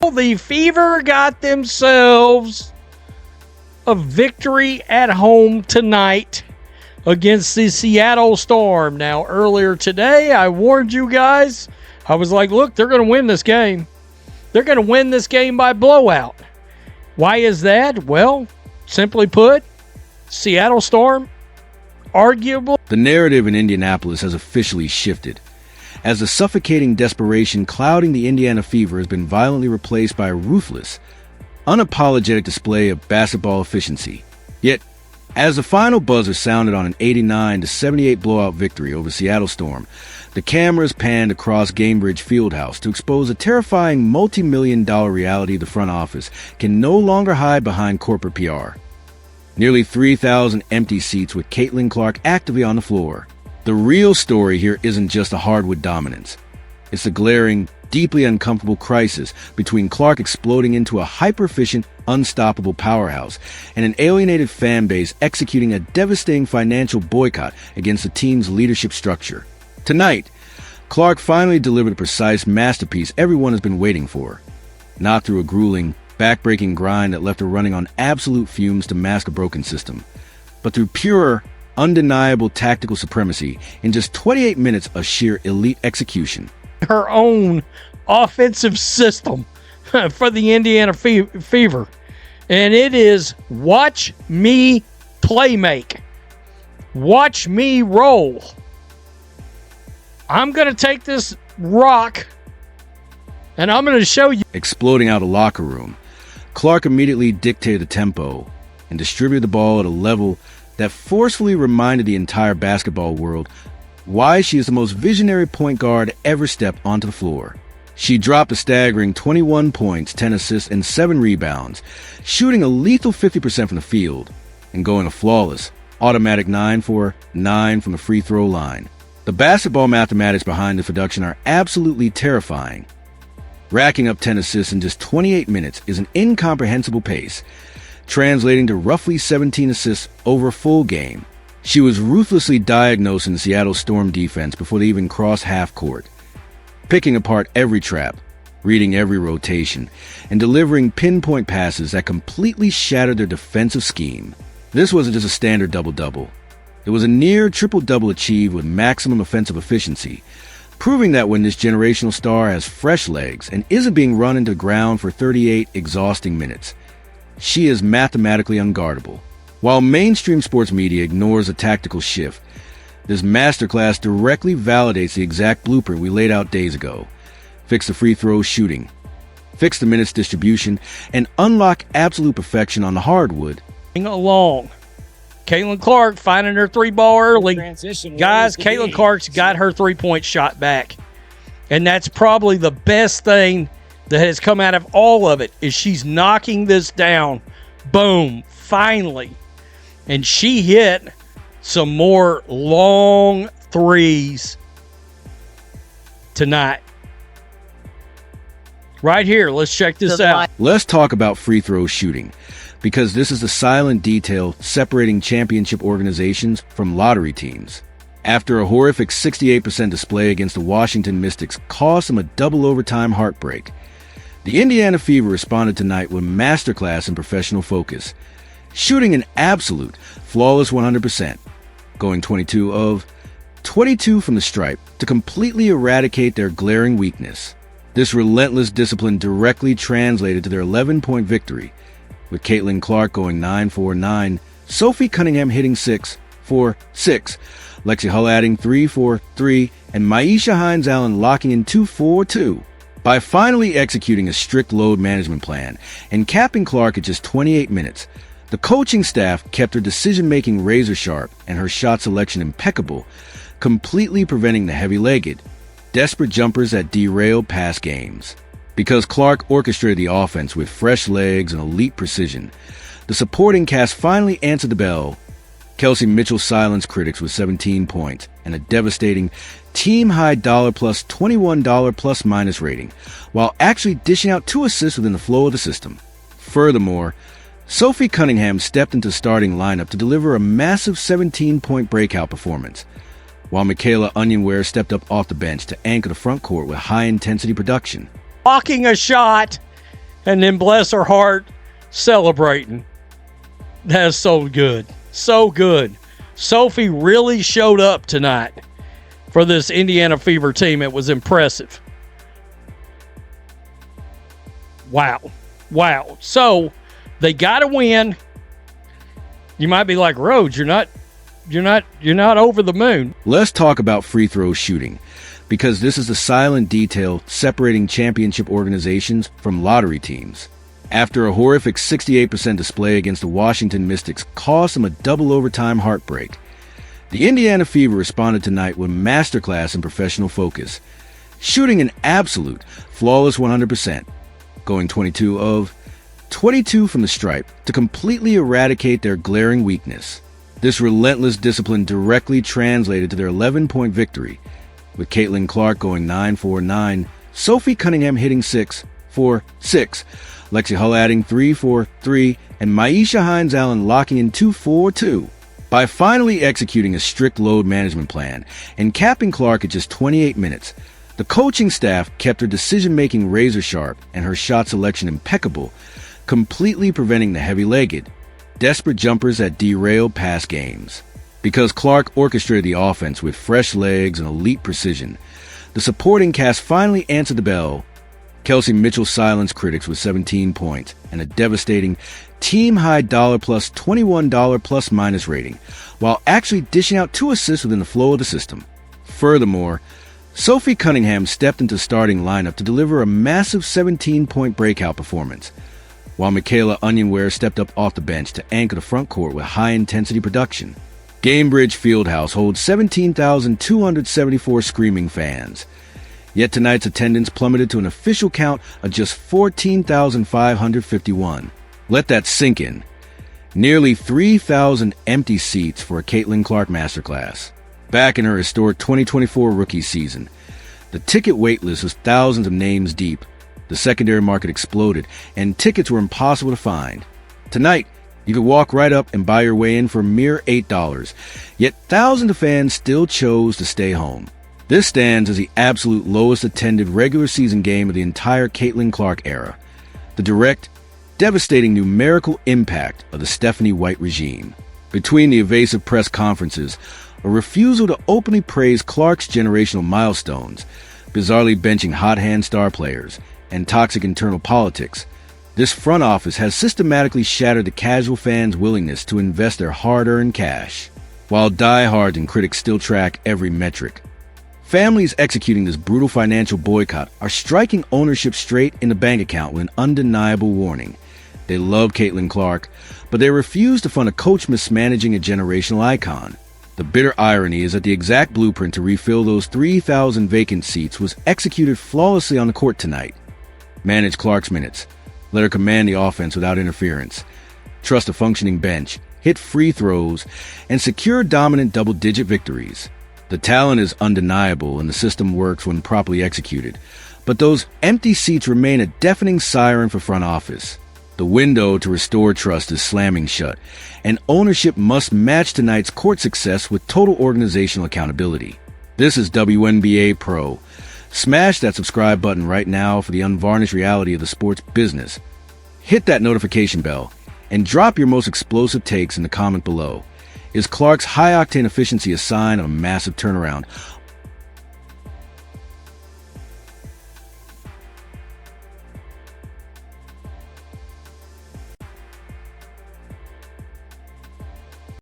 The Fever got themselves a victory at home tonight against the Seattle Storm. Now, earlier today, I warned you guys. I was like, look, they're going to win this game. They're going to win this game by blowout. Why is that? Well, simply put, Seattle Storm, arguable. The narrative in Indianapolis has officially shifted, as the suffocating desperation clouding the Indiana Fever has been violently replaced by a ruthless, unapologetic display of basketball efficiency. Yet, as the final buzzer sounded on an 89-78 blowout victory over Seattle Storm, the cameras panned across Gainbridge Fieldhouse to expose a terrifying multi-million-dollar reality the front office can no longer hide behind corporate PR. Nearly 3,000 empty seats with Caitlin Clark actively on the floor. The real story here isn't just a hardwood dominance. It's the glaring, deeply uncomfortable crisis between Clark exploding into a hyper-efficient, unstoppable powerhouse and an alienated fan base executing a devastating financial boycott against the team's leadership structure. Tonight, Clark finally delivered a precise masterpiece everyone has been waiting for. Not through a grueling, back-breaking grind that left her running on absolute fumes to mask a broken system, but through pure, undeniable tactical supremacy in just 28 minutes of sheer elite execution. Her own offensive system for the Indiana Fever. And it is watch me play make. Watch me roll. I'm going to take this rock and I'm going to show you. Exploding out a locker room, Clark immediately dictated the tempo and distributed the ball at a level that forcefully reminded the entire basketball world why she is the most visionary point guard ever stepped onto the floor. She dropped a staggering 21 points, 10 assists, and 7 rebounds, shooting a lethal 50% from the field, and going a flawless, automatic 9 for 9 from the free throw line. The basketball mathematics behind the production are absolutely terrifying. Racking up 10 assists in just 28 minutes is an incomprehensible pace, translating to roughly 17 assists over a full game. She was ruthlessly diagnosing the Seattle Storm defense before they even crossed half court, picking apart every trap, reading every rotation, and delivering pinpoint passes that completely shattered their defensive scheme. This wasn't just a standard double-double. It was a near triple-double achieved with maximum offensive efficiency, proving that when this generational star has fresh legs and isn't being run into the ground for 38 exhausting minutes, she is mathematically unguardable. While mainstream sports media ignores a tactical shift, this masterclass directly validates the exact blueprint we laid out days ago. Fix the free throw shooting, fix the minutes distribution, and unlock absolute perfection on the hardwood. Along. Caitlin Clark finding her 3-ball early. Guys, Caitlin Clark's got her 3-point shot back. And that's probably the best thing that has come out of all of it is she's knocking this down. Boom. Finally. And she hit some more long threes tonight. Right here. Let's check this out. Let's talk about free throw shooting, because this is the silent detail separating championship organizations from lottery teams. After a horrific 68% display against the Washington Mystics caused them a double overtime heartbreak, the Indiana Fever responded tonight with masterclass in professional focus, shooting an absolute, flawless 100%, going 22 of 22 from the stripe to completely eradicate their glaring weakness. This relentless discipline directly translated to their 11-point victory, with Caitlin Clark going 9 for 9, Sophie Cunningham hitting 6 for 6, Lexi Hull adding 3 for 3, and Maisha Hines-Allen locking in 2 for 2. By finally executing a strict load management plan and capping Clark at just 28 minutes, the coaching staff kept her decision-making razor-sharp and her shot selection impeccable, completely preventing the heavy-legged, desperate jumpers that derailed past games. Because Clark orchestrated the offense with fresh legs and elite precision, the supporting cast finally answered the bell. Kelsey Mitchell silenced critics with 17 points and a devastating team-high $+ 21 plus-minus rating, while actually dishing out 2 assists within the flow of the system. Furthermore, Sophie Cunningham stepped into the starting lineup to deliver a massive 17-point breakout performance, while Michaela Onyenware stepped up off the bench to anchor the front court with high-intensity production. Blocking a shot and then bless her heart, celebrating. That's so good. So good. Sophie really showed up tonight for this Indiana Fever team. It was impressive. Wow. So they got to win. You might be like, Rhodes, you're not over the moon. Let's talk about free throw shooting, because this is the silent detail separating championship organizations from lottery teams. After a horrific 68% display against the Washington Mystics caused them a double overtime heartbreak, the Indiana Fever responded tonight with a masterclass in professional focus, shooting an absolute flawless 100%, going 22 of 22 from the stripe to completely eradicate their glaring weakness. This relentless discipline directly translated to their 11-point victory, with Caitlin Clark going 9 for 9, Sophie Cunningham hitting 6 for 6, Lexi Hull adding 3 for 3, and Maisha Hines-Allen locking in 2 for 2. By finally executing a strict load management plan and capping Clark at just 28 minutes, the coaching staff kept her decision-making razor-sharp and her shot selection impeccable, completely preventing the heavy-legged, desperate jumpers that derailed past games. Because Clark orchestrated the offense with fresh legs and elite precision, the supporting cast finally answered the bell. Kelsey Mitchell silenced critics with 17 points and a devastating team-high $+ 21 plus-minus rating, while actually dishing out 2 assists within the flow of the system. Furthermore, Sophie Cunningham stepped into the starting lineup to deliver a massive 17-point breakout performance, while Michaela Onyenware stepped up off the bench to anchor the front court with high-intensity production. Gamebridge Fieldhouse holds 17,274 screaming fans. Yet tonight's attendance plummeted to an official count of just 14,551. Let that sink in. Nearly 3,000 empty seats for a Caitlin Clark masterclass. Back in her historic 2024 rookie season, the ticket waitlist was thousands of names deep. The secondary market exploded, and tickets were impossible to find. Tonight, you could walk right up and buy your way in for a mere $8, yet thousands of fans still chose to stay home. This stands as the absolute lowest attended regular season game of the entire Caitlin Clark era. The direct, devastating numerical impact of the Stephanie White regime. Between the evasive press conferences, a refusal to openly praise Clark's generational milestones, bizarrely benching hot-hand star players, and toxic internal politics, this front office has systematically shattered the casual fans' willingness to invest their hard-earned cash. While diehards and critics still track every metric, families executing this brutal financial boycott are striking ownership straight in the bank account with an undeniable warning. They love Caitlin Clark, but they refuse to fund a coach mismanaging a generational icon. The bitter irony is that the exact blueprint to refill those 3,000 vacant seats was executed flawlessly on the court tonight. Manage Clark's minutes. Let her command the offense without interference. Trust a functioning bench, hit free throws, and secure dominant double-digit victories. The talent is undeniable and the system works when properly executed, but those empty seats remain a deafening siren for front office. The window to restore trust is slamming shut, and ownership must match tonight's court success with total organizational accountability. This is Wnba Pro. Smash that subscribe button right now for the unvarnished reality of the sports business. Hit that notification bell, and drop your most explosive takes in the comment below. Is Clark's high-octane efficiency a sign of a massive turnaround,